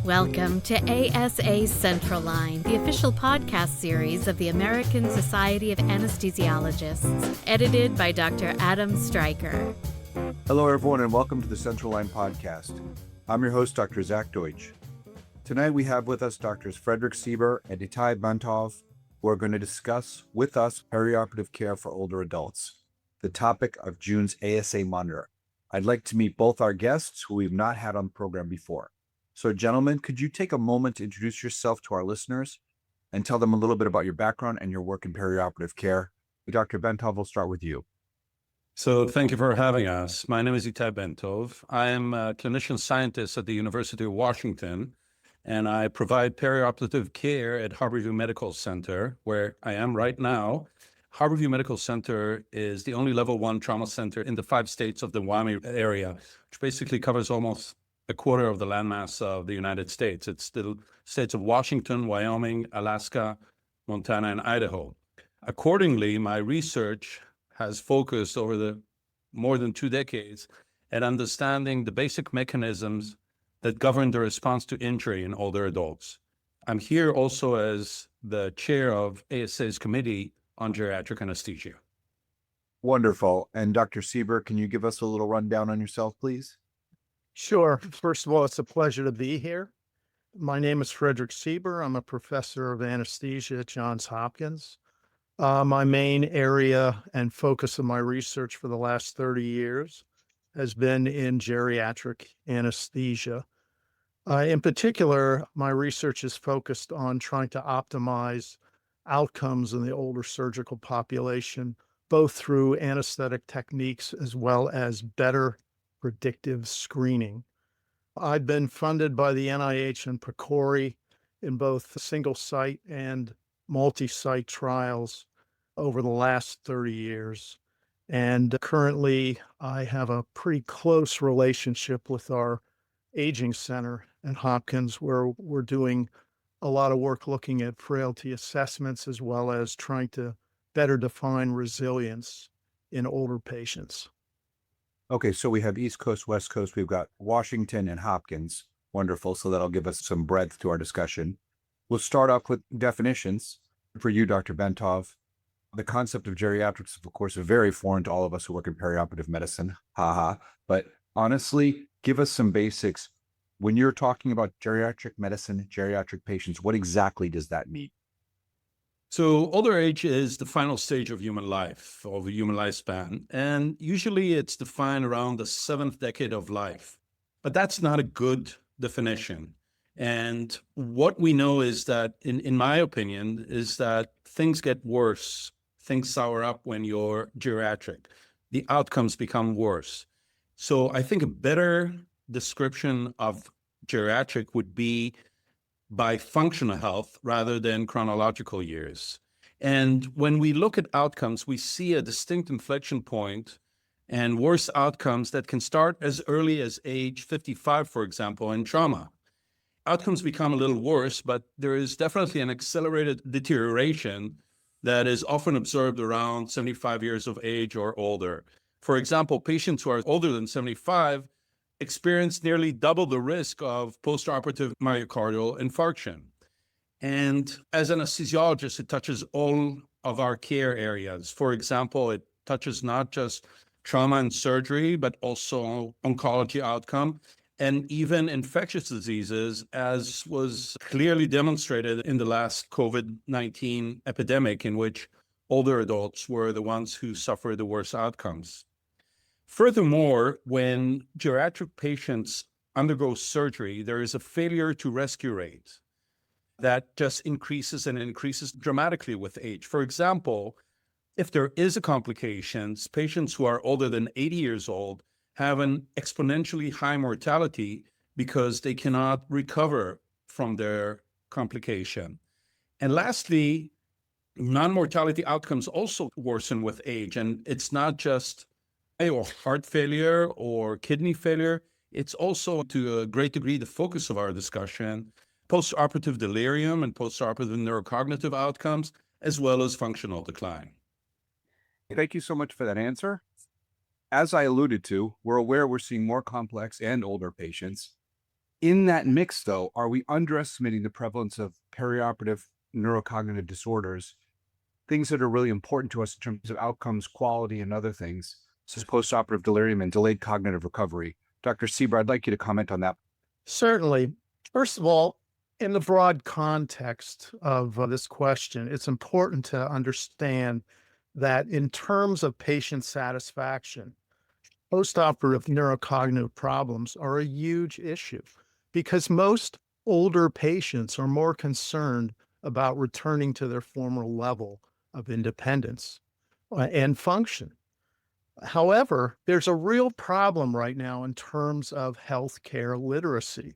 Welcome to ASA Central Line, the official podcast series of the American Society of Anesthesiologists, edited by Dr. Adam Stryker. Hello, everyone, and welcome to the Central Line podcast. I'm your host, Dr. Zach Deutch. Tonight, we have with us Drs. Frederick, Sieber, and Itay, Bentov, who are going to discuss with us perioperative care for older adults, the topic of June's ASA Monitor. I'd like to meet both our guests who we've not had on the program before. So, gentlemen, could you take a moment to introduce yourself to our listeners and tell them a little bit about your background and your work in perioperative care? Dr. Bentov, we'll start with you. So thank you for having us. My name is Itay Bentov. I am a clinician scientist at the University of Washington, and I provide perioperative care at Harborview Medical Center, where I am right now. Harborview Medical Center is the only level 1 trauma center in the 5 states of the WWAMI area, which basically covers almost a quarter of the landmass of the United States. It's the states of Washington, Wyoming, Alaska, Montana, and Idaho. Accordingly, my research has focused over the more than 2 decades at understanding the basic mechanisms that govern the response to injury in older adults. I'm here also as the chair of ASA's Committee on Geriatric Anesthesia. Wonderful. And Dr. Sieber, can you give us a little rundown on yourself, please? Sure. First of all, it's a pleasure to be here. My name is Frederick Sieber. I'm a professor of anesthesia at Johns Hopkins. My main area and focus of my research for the last 30 years has been in geriatric anesthesia. In particular, my research is focused on trying to optimize outcomes in the older surgical population, both through anesthetic techniques as well as better predictive screening. I've been funded by the NIH and PCORI in both single-site and multi-site trials over the last 30 years. And currently, I have a pretty close relationship with our aging center at Hopkins, where we're doing a lot of work looking at frailty assessments as well as trying to better define resilience in older patients. Okay, so we have East Coast, West Coast. We've got Washington and Hopkins. Wonderful. So that'll give us some breadth to our discussion. We'll start off with definitions. For you, Dr. Bentov, the concept of geriatrics, of course, is very foreign to all of us who work in perioperative medicine. But honestly, give us some basics. When you're talking about geriatric medicine, geriatric patients, what exactly does that mean? So older age is the final stage of human life, of the human lifespan, and usually it's defined around the 7th decade of life. But that's not a good definition. And what we know is that, in my opinion, is that things get worse. Things sour up when you're geriatric. The outcomes become worse. So I think a better description of geriatric would be by functional health rather than chronological years. And when we look at outcomes, we see a distinct inflection point and worse outcomes that can start as early as age 55, for example, in trauma. Outcomes become a little worse, but there is definitely an accelerated deterioration that is often observed around 75 years of age or older. For example, patients who are older than 75 experience nearly double the risk of postoperative myocardial infarction. And as an anesthesiologist, it touches all of our care areas. For example, it touches not just trauma and surgery, but also oncology outcome and even infectious diseases, as was clearly demonstrated in the last COVID-19 epidemic, in which older adults were the ones who suffered the worst outcomes. Furthermore, when geriatric patients undergo surgery, there is a failure to rescue rate that just increases and increases dramatically with age. For example, if there is a complication, patients who are older than 80 years old have an exponentially high mortality because they cannot recover from their complication. And lastly, non-mortality outcomes also worsen with age. And it's not just or heart failure or kidney failure. It's also, to a great degree, the focus of our discussion, postoperative delirium and postoperative neurocognitive outcomes, as well as functional decline. Thank you so much for that answer. As I alluded to, we're aware we're seeing more complex and older patients. In that mix, though, are we underestimating the prevalence of perioperative neurocognitive disorders, things that are really important to us in terms of outcomes, quality, and other things, such as postoperative delirium and delayed cognitive recovery? Dr. Sieber, I'd like you to comment on that. Certainly. First of all, in the broad context of this question, it's important to understand that in terms of patient satisfaction, postoperative neurocognitive problems are a huge issue because most older patients are more concerned about returning to their former level of independence and function. However, there's a real problem right now in terms of healthcare literacy,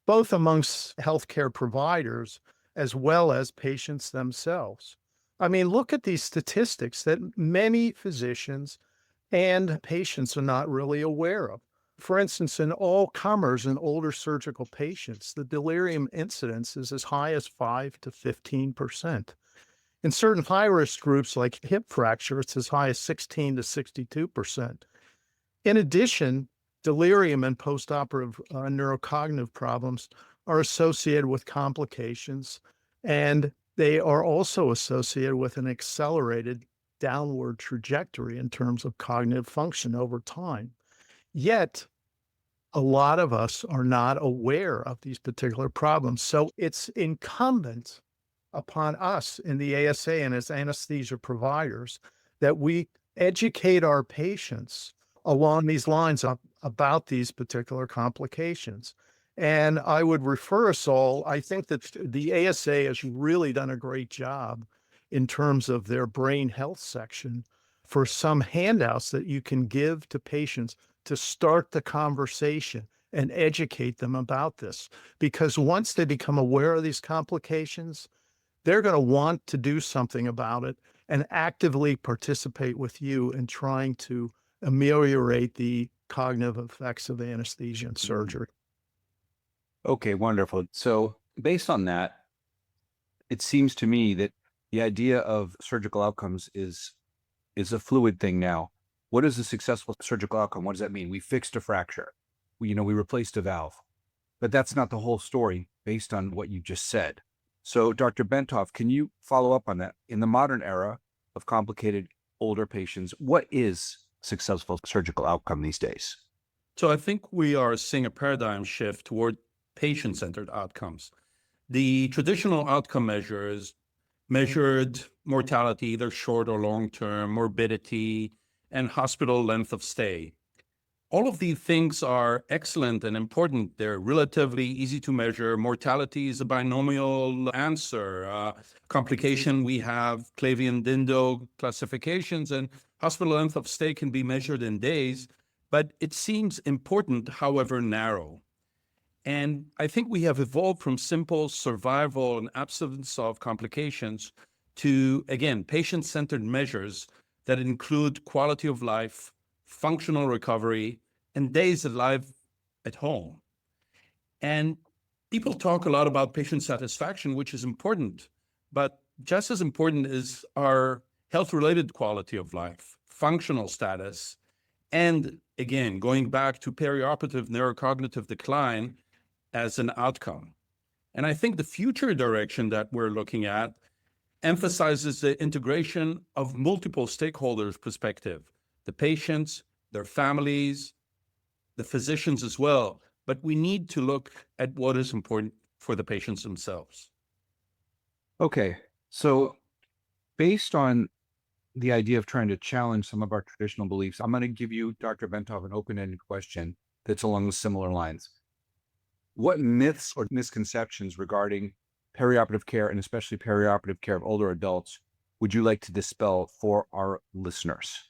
both amongst healthcare providers as well as patients themselves. I mean, look at these statistics that many physicians and patients are not really aware of. For instance, in all comers and older surgical patients, the delirium incidence is as high as 5 to 15%. In certain high-risk groups like hip fracture, it's as high as 16 to 62%. In addition, delirium and postoperative neurocognitive problems are associated with complications, and they are also associated with an accelerated downward trajectory in terms of cognitive function over time. Yet, a lot of us are not aware of these particular problems. So it's incumbent upon us in the ASA and as anesthesia providers that we educate our patients along these lines about these particular complications. And I would refer us all, I think that the ASA has really done a great job in terms of their brain health section for some handouts that you can give to patients to start the conversation and educate them about this. Because once they become aware of these complications, they're going to want to do something about it and actively participate with you in trying to ameliorate the cognitive effects of anesthesia and surgery. Okay, wonderful. So based on that, it seems to me that the idea of surgical outcomes is a fluid thing now. What is a successful surgical outcome? What does that mean? We fixed a fracture. We replaced a valve. But that's not the whole story based on what you just said. So Dr. Bentov, can you follow up on that? In the modern era of complicated older patients, what is successful surgical outcome these days? So I think we are seeing a paradigm shift toward patient-centered outcomes. The traditional outcome measures measured mortality, either short or long-term, morbidity, and hospital length of stay. All of these things are excellent and important. They're relatively easy to measure. Mortality is a binomial answer. Complication, we have Clavian-Dindo classifications, and hospital length of stay can be measured in days, but it seems important, however narrow. And I think we have evolved from simple survival and absence of complications to, again, patient-centered measures that include quality of life, functional recovery, and days alive at home. And people talk a lot about patient satisfaction, which is important, but just as important is our health-related quality of life, functional status, and again, going back to perioperative neurocognitive decline as an outcome. And I think the future direction that we're looking at emphasizes the integration of multiple stakeholders' perspective, the patients, their families, the physicians as well. But we need to look at what is important for the patients themselves. Okay, so based on the idea of trying to challenge some of our traditional beliefs, I'm going to give you, Dr. Bentov, an open-ended question that's along similar lines. What myths or misconceptions regarding perioperative care, and especially perioperative care of older adults, would you like to dispel for our listeners?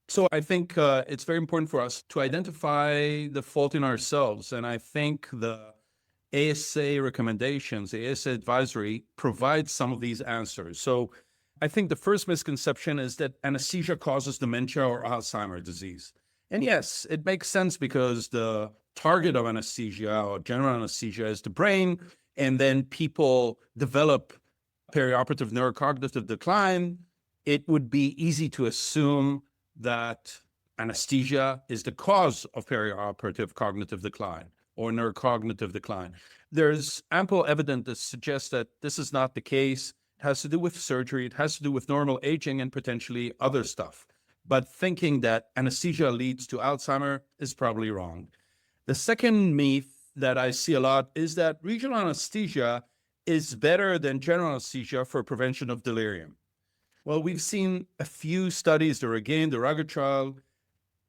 So I think it's very important for us to identify the fault in ourselves. And I think the ASA recommendations, the ASA advisory provides some of these answers. So I think the first misconception is that anesthesia causes dementia or Alzheimer's disease. And yes, it makes sense because the target of anesthesia or general anesthesia is the brain, and then people develop perioperative neurocognitive decline. It would be easy to assume that anesthesia is the cause of perioperative cognitive decline. or neurocognitive decline. There's ample evidence that suggests that this is not the case. It has to do with surgery, it has to do with normal aging and potentially other stuff. But thinking that anesthesia leads to Alzheimer is probably wrong. The second myth that I see a lot is that regional anesthesia is better than general anesthesia for prevention of delirium. Well, we've seen a few studies, the Regain, the Rugged trial,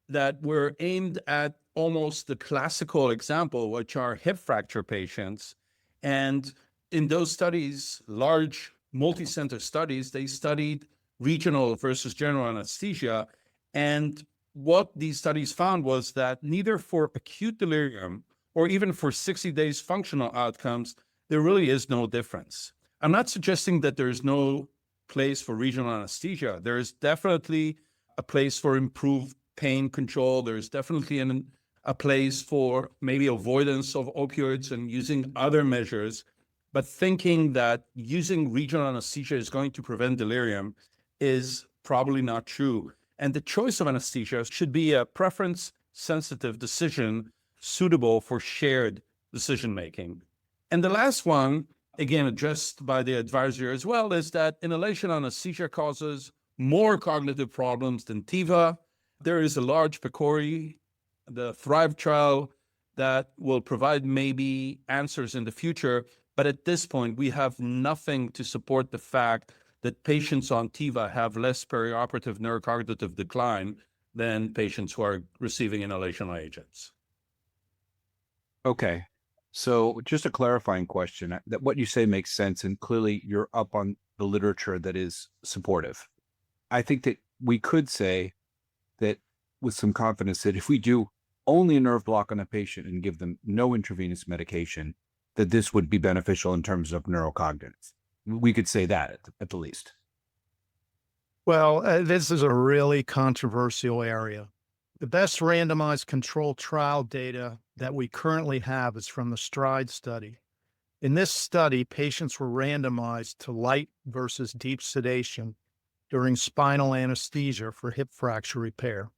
that were aimed at almost the classical example, which are hip fracture patients. And in those studies, large multi-center studies, they studied regional versus general anesthesia. And what these studies found was that neither for acute delirium or even for 60 days functional outcomes, there really is no difference. I'm not suggesting that there's no place for regional anesthesia. There is definitely a place for improved pain control. There's definitely a place for maybe avoidance of opioids and using other measures. But thinking that using regional anesthesia is going to prevent delirium is probably not true. And the choice of anesthesia should be a preference-sensitive decision suitable for shared decision-making. And the last one, again, addressed by the advisor as well, is that inhalation anesthesia causes more cognitive problems than TIVA. There is a large PCORI, the THRIVE trial, that will provide maybe answers in the future. But at this point, we have nothing to support the fact that patients on TIVA have less perioperative neurocognitive decline than patients who are receiving inhalational agents. Okay. So just a clarifying question, that what you say makes sense, and clearly you're up on the literature that is supportive. I think that we could say that with some confidence that if we do only a nerve block on a patient and give them no intravenous medication, that this would be beneficial in terms of neurocognitive. We could say that at the least. Well, this is a really controversial area. The best randomized controlled trial data that we currently have is from the STRIDE study. In this study, patients were randomized to light versus deep sedation during spinal anesthesia for hip fracture repair.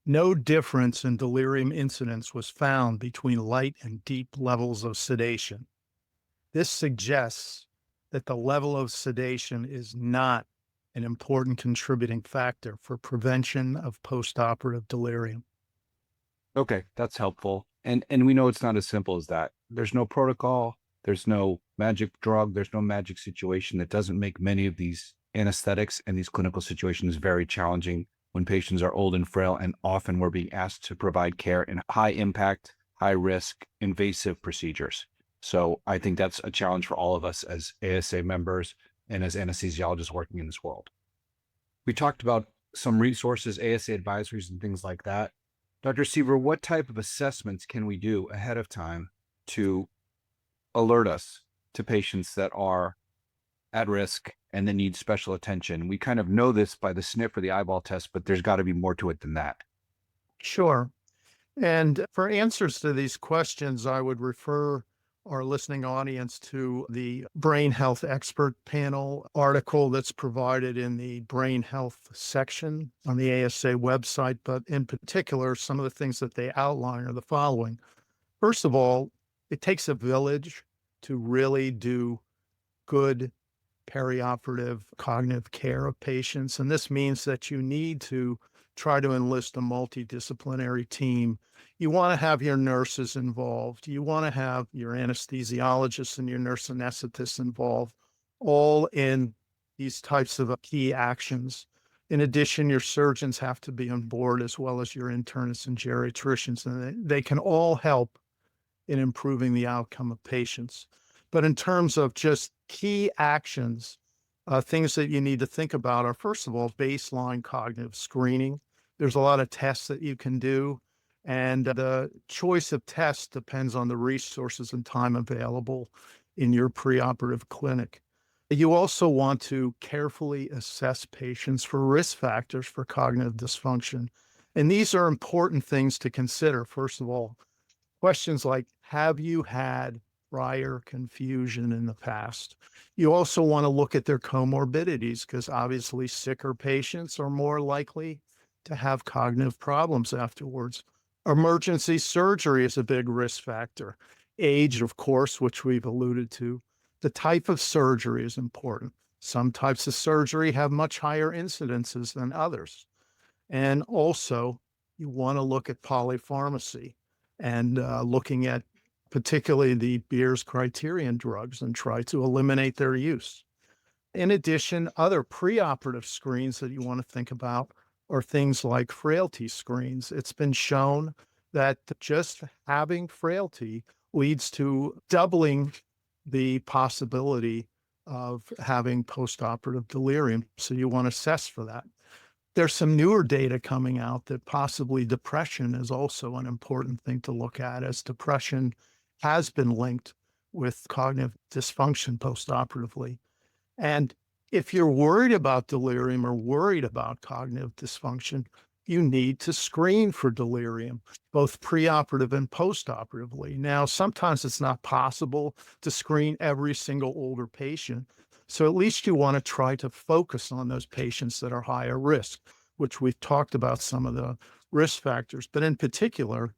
No difference in delirium incidence was found between light and deep levels of sedation. This suggests that the level of sedation is not an important contributing factor for prevention of postoperative delirium. Okay, that's helpful. And we know it's not as simple as that. There's no protocol, there's no magic drug, there's no magic situation. That doesn't make many of these anesthetics and these clinical situations very challenging when patients are old and frail, and often we're being asked to provide care in high impact, high risk, invasive procedures. So I think that's a challenge for all of us as ASA members and as anesthesiologists working in this world. We talked about some resources, ASA advisories and things like that. Dr. Sieber, what type of assessments can we do ahead of time to alert us to patients that are at risk and then need special attention? We kind of know this by the sniff or the eyeball test, but there's got to be more to it than that. Sure. And for answers to these questions, I would refer our listening audience to the Brain Health Expert Panel article that's provided in the Brain Health section on the ASA website. But in particular, some of the things that they outline are the following. First of all, it takes a village to really do good perioperative cognitive care of patients. And this means that you need to try to enlist a multidisciplinary team. You want to have your nurses involved. You want to have your anesthesiologists and your nurse anesthetists involved, all in these types of key actions. In addition, your surgeons have to be on board, as well as your internists and geriatricians, and they can all help in improving the outcome of patients. But in terms of just key actions, things that you need to think about are, first of all, baseline cognitive screening. There's a lot of tests that you can do, and the choice of tests depends on the resources and time available in your preoperative clinic. You also want to carefully assess patients for risk factors for cognitive dysfunction. And these are important things to consider. First of all, questions like, have you had prior confusion in the past? You also want to look at their comorbidities, because obviously sicker patients are more likely to have cognitive problems afterwards. Emergency surgery is a big risk factor. Age, of course, which we've alluded to. The type of surgery is important. Some types of surgery have much higher incidences than others. And also, you want to look at polypharmacy and looking at particularly the Beers criterion drugs and try to eliminate their use. In addition, other preoperative screens that you want to think about are things like frailty screens. It's been shown that just having frailty leads to doubling the possibility of having postoperative delirium. So you want to assess for that. There's some newer data coming out that possibly depression is also an important thing to look at, as depression has been linked with cognitive dysfunction postoperatively. And if you're worried about delirium or worried about cognitive dysfunction, you need to screen for delirium, both preoperative and postoperatively. Now, sometimes it's not possible to screen every single older patient. So at least you want to try to focus on those patients that are higher risk, which we've talked about some of the risk factors. But in particular,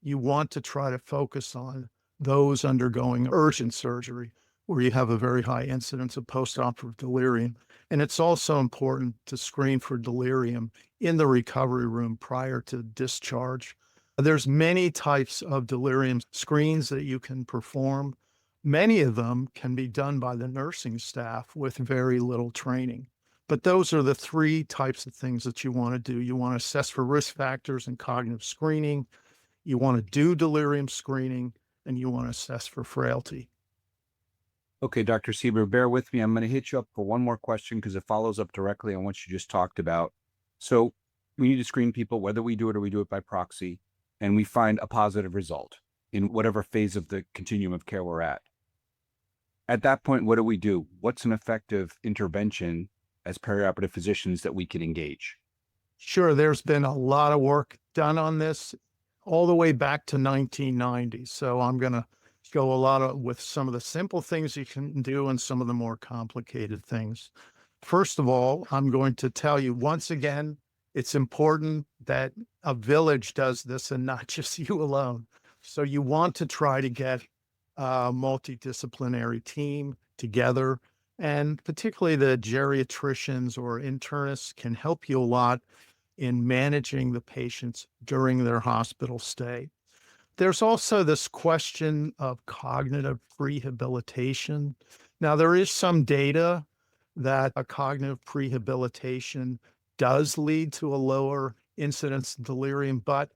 you want to try to focus on those undergoing urgent surgery, where you have a very high incidence of postoperative delirium. And it's also important to screen for delirium in the recovery room prior to discharge. There's many types of delirium screens that you can perform. Many of them can be done by the nursing staff with very little training. But those are the three types of things that you want to do. You want to assess for risk factors and cognitive screening. You want to do delirium screening, and you want to assess for frailty. Okay, Dr. Sieber, bear with me. I'm going to hit you up for one more question because it follows up directly on what you just talked about. So we need to screen people, whether we do it or we do it by proxy, and we find a positive result in whatever phase of the continuum of care we're at. At that point, what do we do? What's an effective intervention as perioperative physicians that we can engage? Sure, there's been a lot of work done on this all the way back to 1990. So I'm going to go with some of the simple things you can do and some of the more complicated things. First of all, I'm going to tell you once again, it's important that a village does this and not just you alone. So you want to try to get a multidisciplinary team together, and particularly the geriatricians or internists can help you a lot in managing the patients during their hospital stay. There's also this question of cognitive rehabilitation. Now, there is some data that a cognitive rehabilitation does lead to a lower incidence of delirium, but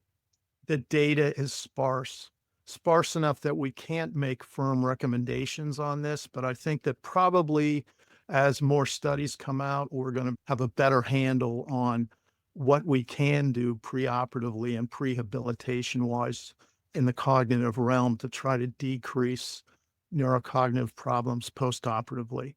the data is sparse enough that we can't make firm recommendations on this. But I think that probably as more studies come out, we're going to have a better handle on what we can do preoperatively and prehabilitation-wise in the cognitive realm to try to decrease neurocognitive problems postoperatively.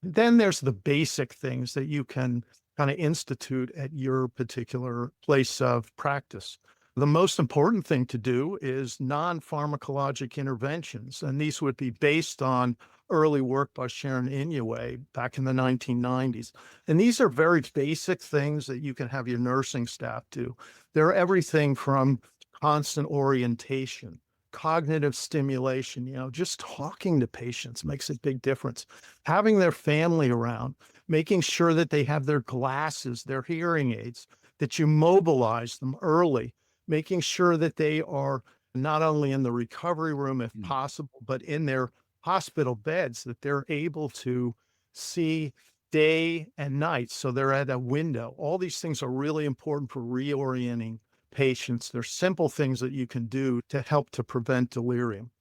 Then there's the basic things that you can kind of institute at your particular place of practice. The most important thing to do is non-pharmacologic interventions, and these would be based on early work by Sharon Inouye back in the 1990s. And these are very basic things that you can have your nursing staff do. They're everything from constant orientation, cognitive stimulation, just talking to patients makes a big difference. Having their family around, making sure that they have their glasses, their hearing aids, that you mobilize them early, making sure that they are not only in the recovery room if possible, but in their hospital beds, that they're able to see day and night. So they're at a window. All these things are really important for reorienting patients. They're simple things that you can do to help to prevent delirium.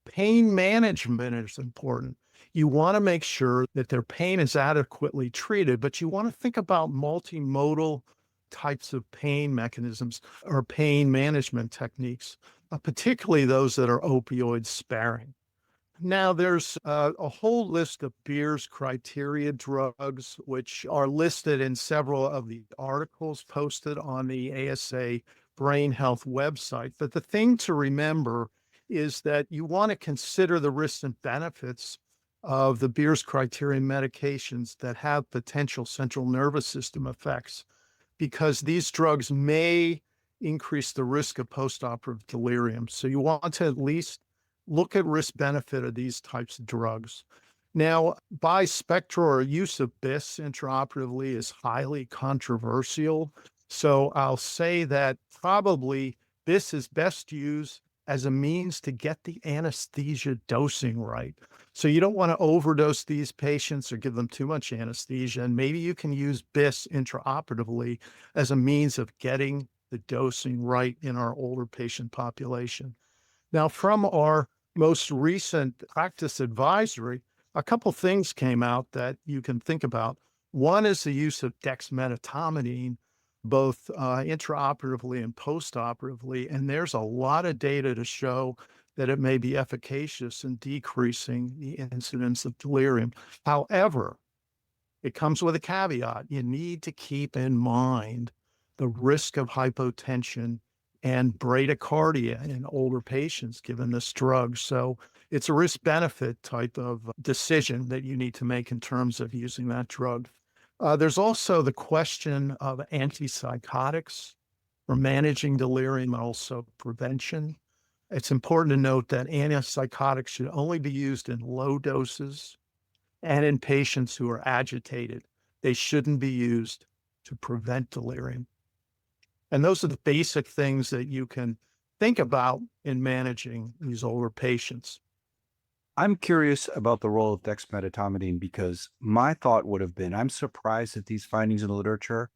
Pain management is important. You want to make sure that their pain is adequately treated, but you want to think about multimodal types of pain mechanisms or pain management techniques, particularly those that are opioid sparing. Now, there's a whole list of Beers criteria drugs, which are listed in several of the articles posted on the ASA Brain Health website. But the thing to remember is that you want to consider the risks and benefits of the Beers criteria medications that have potential central nervous system effects, because these drugs may increase the risk of postoperative delirium. So you want to at least look at risk benefit of these types of drugs. Now, bispectral or use of BIS intraoperatively is highly controversial. So I'll say that probably BIS is best used as a means to get the anesthesia dosing right. So you don't want to overdose these patients or give them too much anesthesia. And maybe you can use BIS intraoperatively as a means of getting the dosing right in our older patient population. Now, from our most recent practice advisory, a couple things came out that you can think about. One is the use of dexmedetomidine, both intraoperatively and postoperatively. And there's a lot of data to show that it may be efficacious in decreasing the incidence of delirium. However, it comes with a caveat. You need to keep in mind the risk of hypotension and bradycardia in older patients given this drug. So it's a risk benefit type of decision that you need to make in terms of using that drug. There's also the question of antipsychotics for managing delirium and also prevention. It's important to note that antipsychotics should only be used in low doses and in patients who are agitated. They shouldn't be used to prevent delirium. And those are the basic things that you can think about in managing these older patients. I'm curious about the role of dexmedetomidine because my thought would have been, I'm surprised at these findings in the literature.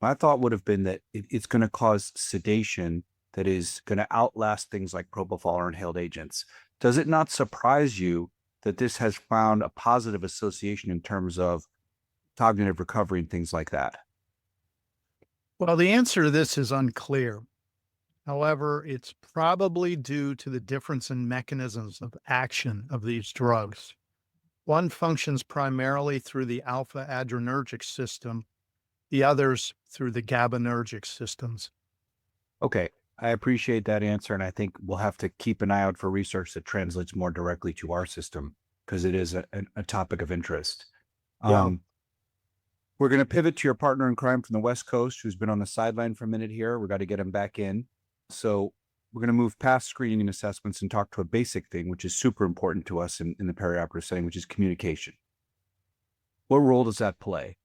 My thought would have been that it's going to cause sedation that is going to outlast things like propofol or inhaled agents. Does it not surprise you that this has found a positive association in terms of cognitive recovery and things like that? Well, the answer to this is unclear. However, it's probably due to the difference in mechanisms of action of these drugs. One functions primarily through the alpha adrenergic system, the others through the GABAergic systems. Okay, I appreciate that answer. And I think we'll have to keep an eye out for research that translates more directly to our system because it is a topic of interest. Yeah. We're going to pivot to your partner in crime from the West Coast, who's been on the sideline for a minute here. We've got to get him back in. So we're going to move past screening and assessments and talk to a basic thing, which is super important to us in the perioperative setting, which is communication. What role does that play?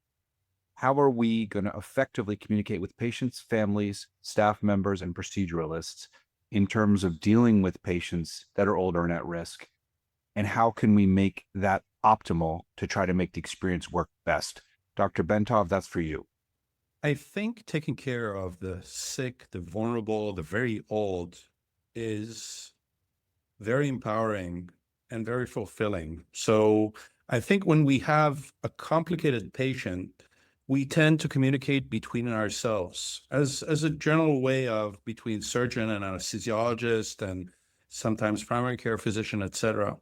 How are we going to effectively communicate with patients, families, staff members, and proceduralists in terms of dealing with patients that are older and at risk? And how can we make that optimal to try to make the experience work best? Dr. Bentov, that's for you. I think taking care of the sick, the vulnerable, the very old is very empowering and very fulfilling. So I think when we have a complicated patient, we tend to communicate between ourselves as a general way of between surgeon and anesthesiologist and sometimes primary care physician, et cetera.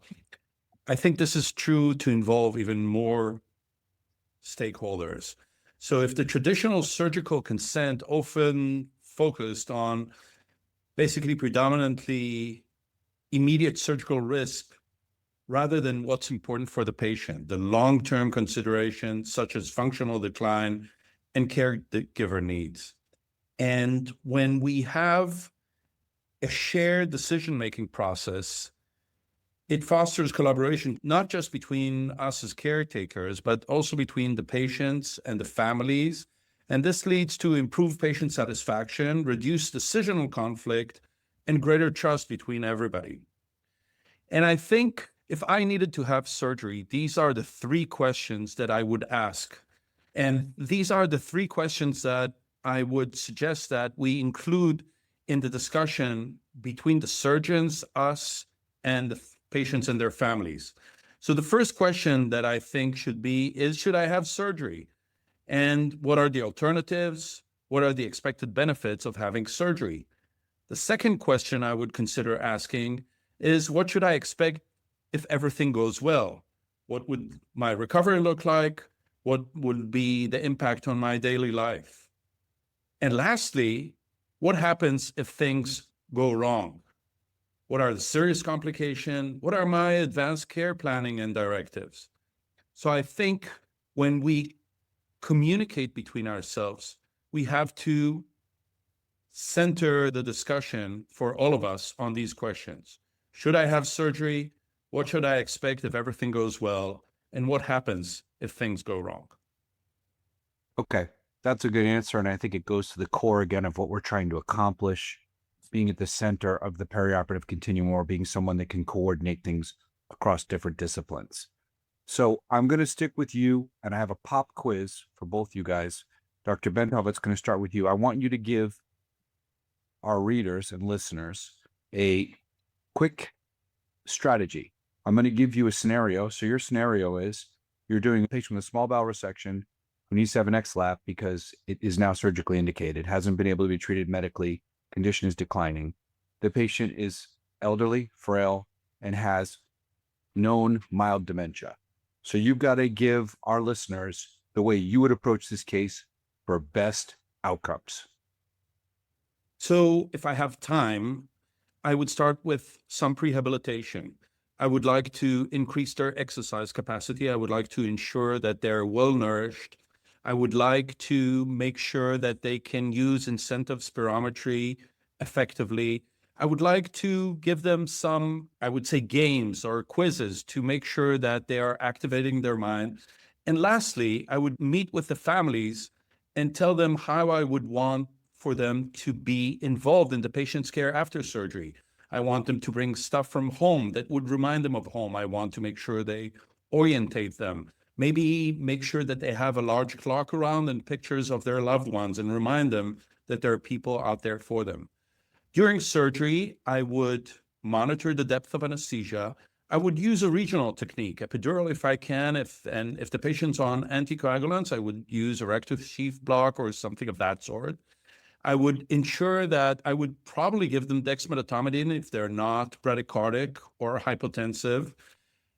I think this is true to involve even more stakeholders. So if the traditional surgical consent often focused on basically predominantly immediate surgical risk rather than what's important for the patient, the long-term considerations such as functional decline and caregiver needs. And when we have a shared decision-making process, it fosters collaboration, not just between us as caretakers, but also between the patients and the families. And this leads to improved patient satisfaction, reduced decisional conflict, and greater trust between everybody. And I think if I needed to have surgery, these are the three questions that I would ask. And these are the three questions that I would suggest that we include in the discussion between the surgeons, us, and the patients and their families. So the first question that I think should be is, should I have surgery? And what are the alternatives? What are the expected benefits of having surgery? The second question I would consider asking is, what should I expect if everything goes well? What would my recovery look like? What would be the impact on my daily life? And lastly, what happens if things go wrong? What are the serious complications? What are my advanced care planning and directives? So I think when we communicate between ourselves, we have to center the discussion for all of us on these questions. Should I have surgery? What should I expect if everything goes well? And what happens if things go wrong? Okay, that's a good answer. And I think it goes to the core again of what we're trying to accomplish, being at the center of the perioperative continuum or being someone that can coordinate things across different disciplines. So I'm going to stick with you, and I have a pop quiz for both you guys. Dr. Bentov, it's going to start with you. I want you to give our readers and listeners a quick strategy. I'm going to give you a scenario. So your scenario is you're doing a patient with a small bowel resection who needs to have an XLAP because it is now surgically indicated, hasn't been able to be treated medically, condition is declining. The patient is elderly, frail, and has known mild dementia. So you've got to give our listeners the way you would approach this case for best outcomes. So if I have time, I would start with some prehabilitation. I would like to increase their exercise capacity. I would like to ensure that they're well nourished. I would like to make sure that they can use incentive spirometry effectively. I would like to give them some, I would say, games or quizzes to make sure that they are activating their mind. And lastly, I would meet with the families and tell them how I would want for them to be involved in the patient's care after surgery. I want them to bring stuff from home that would remind them of home. I want to make sure they orientate them. Maybe make sure that they have a large clock around and pictures of their loved ones and remind them that there are people out there for them. During surgery, I would monitor the depth of anesthesia. I would use a regional technique, epidural if I can. If the patient's on anticoagulants, I would use erective sheath block or something of that sort. I would ensure that I would probably give them dexmedetomidine if they're not bradycardic or hypotensive,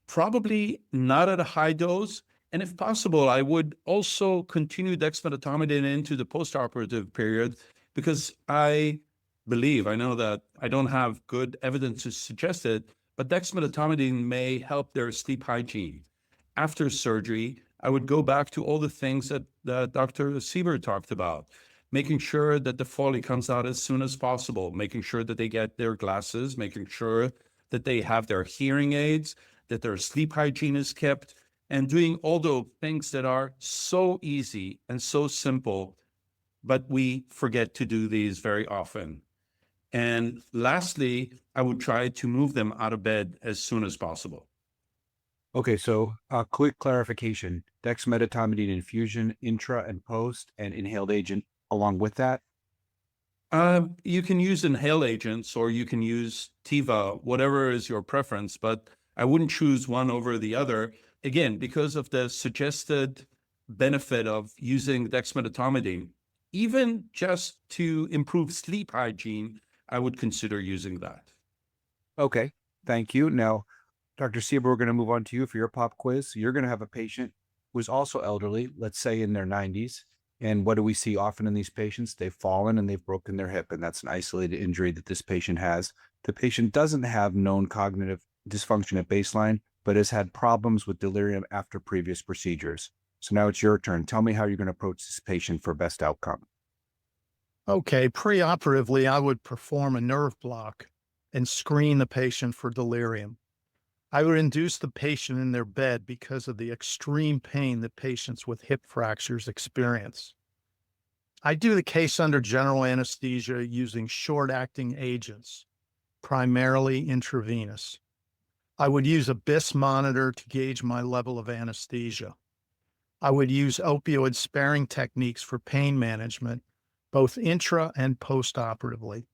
probably not at a high dose. And if possible, I would also continue dexmedetomidine into the postoperative period because I know that I don't have good evidence to suggest it, but dexmedetomidine may help their sleep hygiene. After surgery, I would go back to all the things that Dr. Sieber talked about, making sure that the Foley comes out as soon as possible, making sure that they get their glasses, making sure that they have their hearing aids, that their sleep hygiene is kept, and doing all those things that are so easy and so simple, but we forget to do these very often. And lastly, I would try to move them out of bed as soon as possible. Okay, so a quick clarification. Dexmedetomidine infusion, intra and post, and inhaled agent along with that? You can use inhaled agents or you can use Tiva, whatever is your preference, but I wouldn't choose one over the other. Again, because of the suggested benefit of using dexmedetomidine, even just to improve sleep hygiene, I would consider using that. Okay, thank you. Now, Dr. Sieber, we're going to move on to you for your pop quiz. You're going to have a patient who's also elderly, let's say in their 90s. And what do we see often in these patients? They've fallen and they've broken their hip, and that's an isolated injury that this patient has. The patient doesn't have known cognitive dysfunction at baseline, but has had problems with delirium after previous procedures. So now it's your turn. Tell me how you're going to approach this patient for best outcome. Okay, preoperatively, I would perform a nerve block and screen the patient for delirium. I would induce the patient in their bed because of the extreme pain that patients with hip fractures experience. I do the case under general anesthesia using short-acting agents, primarily intravenous. I would use a BIS monitor to gauge my level of anesthesia. I would use opioid-sparing techniques for pain management, both intra and postoperatively.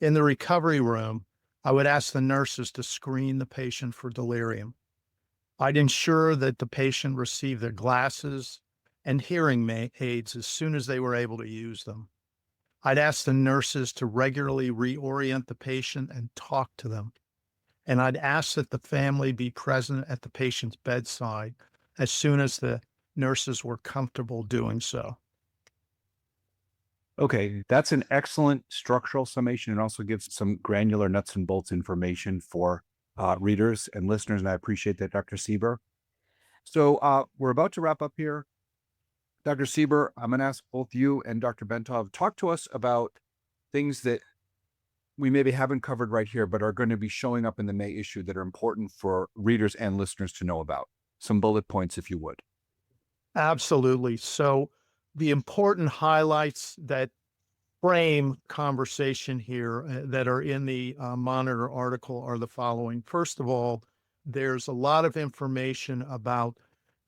In the recovery room, I would ask the nurses to screen the patient for delirium. I'd ensure that the patient received their glasses and hearing aids as soon as they were able to use them. I'd ask the nurses to regularly reorient the patient and talk to them. And I'd ask that the family be present at the patient's bedside as soon as the nurses were comfortable doing so. Okay, that's an excellent structural summation and also gives some granular nuts and bolts information for readers and listeners, and I appreciate that, Dr. Sieber. So we're about to wrap up here. Dr. Sieber, I'm going to ask both you and Dr. Bentov, talk to us about things that we maybe haven't covered right here, but are going to be showing up in the May issue that are important for readers and listeners to know about? Some bullet points, if you would. Absolutely. So the important highlights that frame conversation here that are in the Monitor article are the following. First of all, there's a lot of information about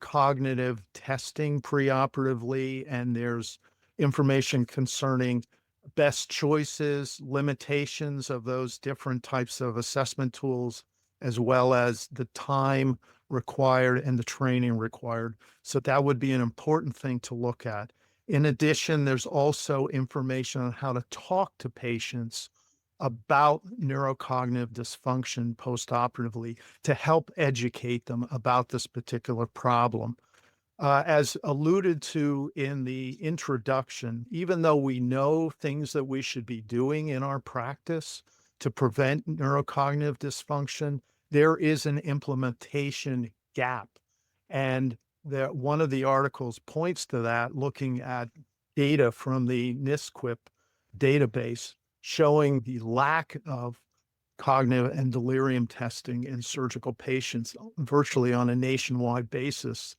cognitive testing preoperatively, and there's information concerning best choices, limitations of those different types of assessment tools, as well as the time required and the training required. So that would be an important thing to look at. In addition, there's also information on how to talk to patients about neurocognitive dysfunction postoperatively to help educate them about this particular problem. As alluded to in the introduction, even though we know things that we should be doing in our practice to prevent neurocognitive dysfunction, there is an implementation gap. And one of the articles points to that, looking at data from the NISQIP database showing the lack of cognitive and delirium testing in surgical patients virtually on a nationwide basis,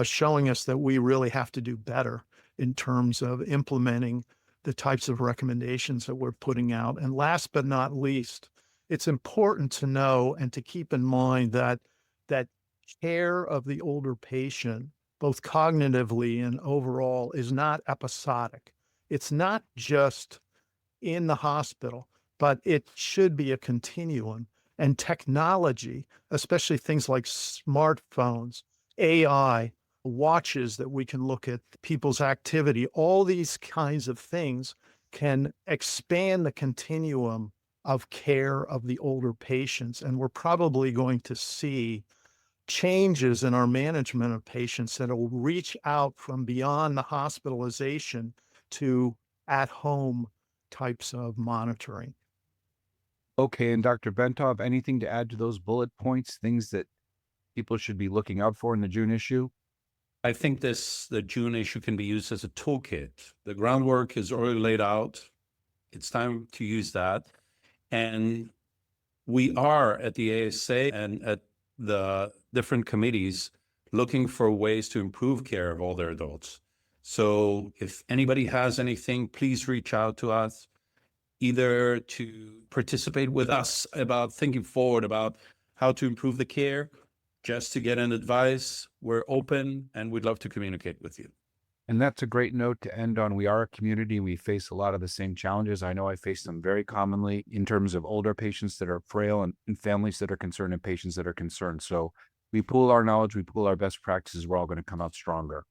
showing us that we really have to do better in terms of implementing the types of recommendations that we're putting out. And last but not least, it's important to know and to keep in mind that care of the older patient, both cognitively and overall, is not episodic. It's not just in the hospital, but it should be a continuum. And technology, especially things like smartphones, AI, watches that we can look at people's activity, all these kinds of things can expand the continuum of care of the older patients. And we're probably going to see changes in our management of patients that will reach out from beyond the hospitalization to at-home types of monitoring. Okay, and Dr. Bentov, anything to add to those bullet points, things that people should be looking out for in the June issue? I think the June issue can be used as a toolkit. The groundwork is already laid out. It's time to use that. And we are at the ASA and at the different committees looking for ways to improve care of older adults. So if anybody has anything, please reach out to us, either to participate with us about thinking forward about how to improve the care, just to get an advice. We're open and we'd love to communicate with you. And that's a great note to end on. We are a community. We face a lot of the same challenges. I know I face them very commonly in terms of older patients that are frail and families that are concerned and patients that are concerned. So we pool our knowledge, we pool our best practices. We're all going to come out stronger.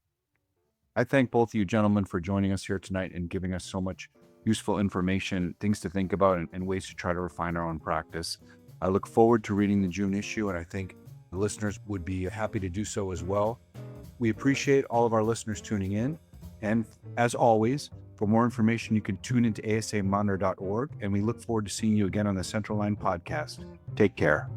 I thank both of you gentlemen for joining us here tonight and giving us so much useful information, things to think about, and ways to try to refine our own practice. I look forward to reading the June issue, and I think the listeners would be happy to do so as well. We appreciate all of our listeners tuning in. And as always, for more information, you can tune into asamonitor.org, and we look forward to seeing you again on the Central Line podcast. Take care.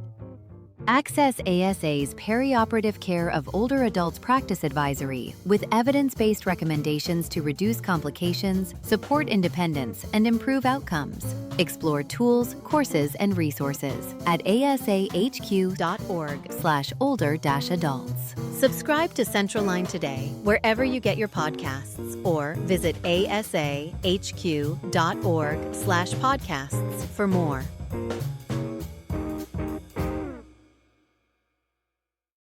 Access ASA's Perioperative Care of Older Adults Practice Advisory with evidence-based recommendations to reduce complications, support independence, and improve outcomes. Explore tools, courses, and resources at asahq.org/older-adults. Subscribe to Central Line today, wherever you get your podcasts, or visit asahq.org/podcasts for more.